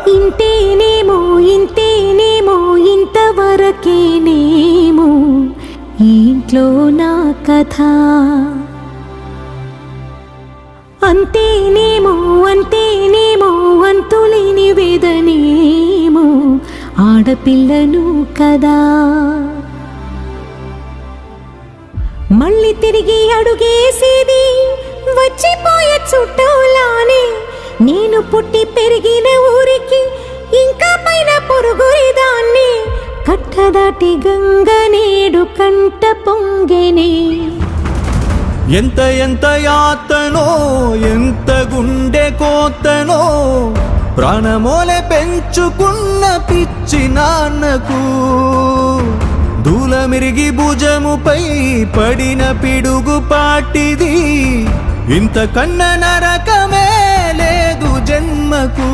ఇంతేనేమో ఇంతేనేమో ఇంతవరకేనేమో ఈ ఇంట్లో నా కథ. అంతేనేమో అంతేనేమో అంతులేని వేదనేమో ఆడపిల్లను కదా. మళ్ళీ తిరిగి అడుగేసేది వచ్చిపోయే చుట్టూలానే. నేను పుట్టి పెరిగిన ఊరికి ఇంకా పైన పొరుగుదాన్ని. కట్టదాటి గంగ నేడు కంట పొంగెనే. ఎంత ఎంత యాతనో ఎంత గుండె కోతనో ప్రాణమోలే పెంచుకున్న పిచ్చి నాన్నకు. దూలమిరిగి భుజముపై పడిన పిడుగు పాటిది. ఇంతకన్నా నరకమే లేదు జన్మకు.